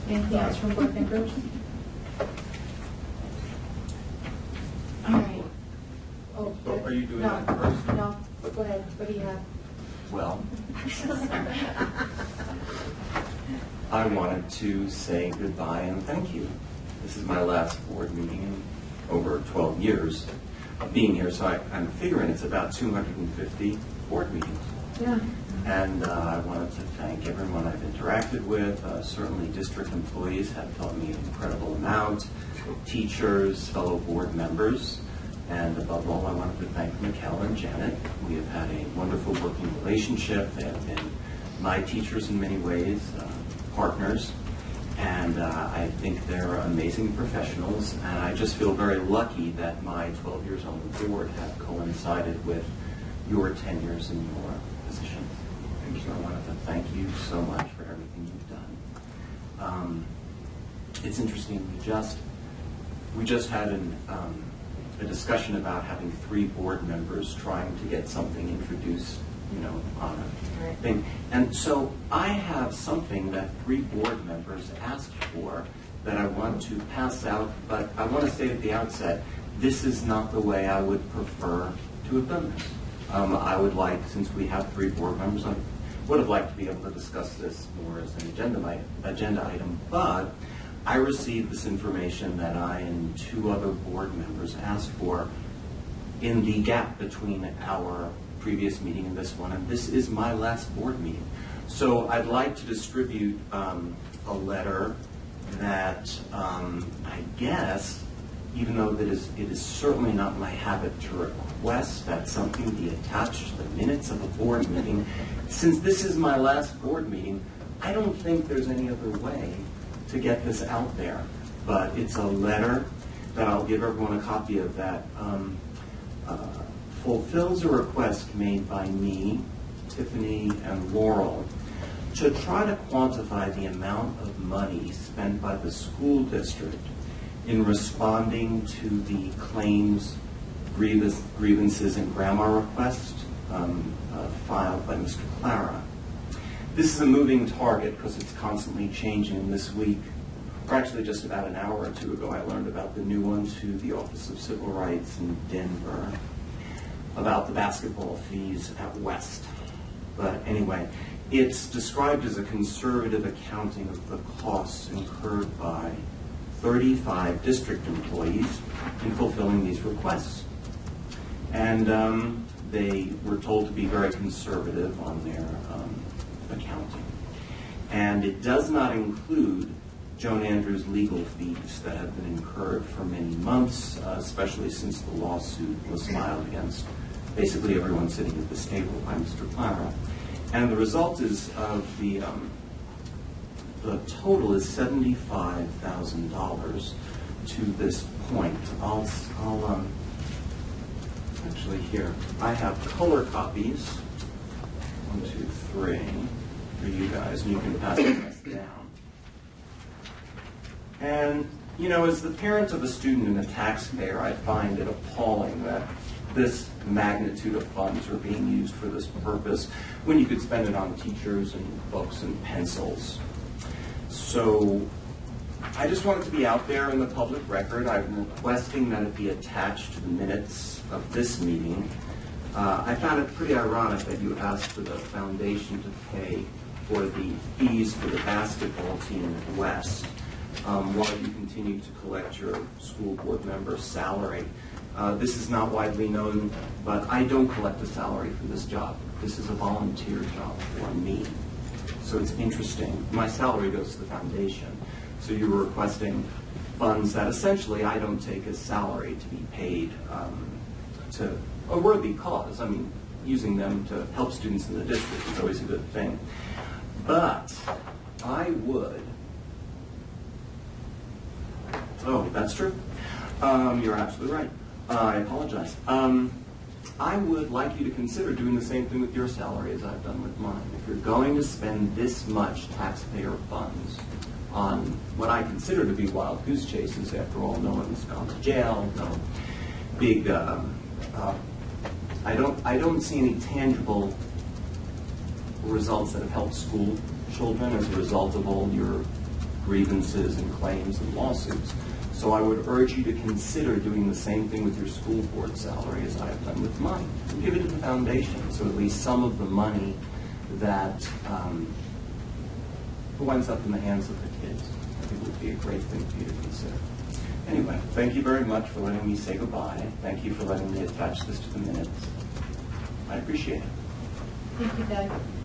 Anything else from board members? All right. Oh, Are you doing no, that first? No, go ahead. What do you have? Well, I wanted to say goodbye and thank you. This is my last board meeting in over 12 years of being here, so I'm figuring it's about 250 board meetings. Yeah. And I wanted to thank everyone I've interacted with. Certainly district employees have taught me an incredible amount, teachers, fellow board members, and above all, I wanted to thank Mikkel and Janet. We have had a wonderful working relationship. They have been my teachers in many ways, partners, and I think they're amazing professionals, and I just feel very lucky that my 12 years on the board have coincided with your tenures in your positions. So I wanted to thank you so much for everything you've done. It's interesting, we just had a discussion about having 3 board members trying to get something introduced, on a thing. And so I have something that 3 board members asked for that I want to pass out, but I want to say at the outset, this is not the way I would prefer to have done this. I would like, since we have 3 board members, I would have liked to be able to discuss this more as an agenda item, but I received this information that I and 2 other board members asked for in the gap between our previous meeting and this one, and this is my last board meeting. So I'd like to distribute a letter that I guess, even though it is certainly not my habit to request that something be attached to the minutes of a board meeting, since this is my last board meeting, I don't think there's any other way to get this out there. But it's a letter that I'll give everyone a copy of that fulfills a request made by me, Tiffany, and Laurel to try to quantify the amount of money spent by the school district in responding to the claims, grievances, and grammar requests filed by Mr. Clara. This is a moving target because it's constantly changing. This week, or actually just about an hour or 2 ago, I learned about the new one to the Office of Civil Rights in Denver about the basketball fees at West. But anyway, it's described as a conservative accounting of the costs incurred by 35 district employees in fulfilling these requests. And they were told to be very conservative on their accounting. And it does not include Joan Andrews' legal fees that have been incurred for many months, especially since the lawsuit was filed against basically everyone sitting at this table by Mr. Clara. And the result is of the total is $75,000 to this point. I'll actually here, I have color copies, 1, 2, 3, for you guys, and you can pass this down. And, as the parent of a student and a taxpayer, I find it appalling that this magnitude of funds are being used for this purpose when you could spend it on teachers and books and pencils. So I just want it to be out there in the public record. I'm requesting that it be attached to the minutes of this meeting. I found it pretty ironic that you asked for the foundation to pay for the fees for the basketball team at West while you continue to collect your school board member's salary. This is not widely known, but I don't collect a salary for this job. This is a volunteer job for me. So it's interesting. My salary goes to the foundation. So you were requesting funds that essentially I don't take as salary to be paid to a worthy cause. I mean, using them to help students in the district is always a good thing. But I would, oh, that's true. You're absolutely right. I apologize. I would like you to consider doing the same thing with your salary as I've done with mine. If you're going to spend this much taxpayer funds on what I consider to be wild goose chases, after all, no one's gone to jail, no big, I don't see any tangible results that have helped school children as a result of all your grievances and claims and lawsuits. So I would urge you to consider doing the same thing with your school board salary as I have done with mine. Give it to the foundation, so at least some of the money that winds up in the hands of the kids, I think would be a great thing for you to consider. Anyway, thank you very much for letting me say goodbye. Thank you for letting me attach this to the minutes. I appreciate it. Thank you, Doug.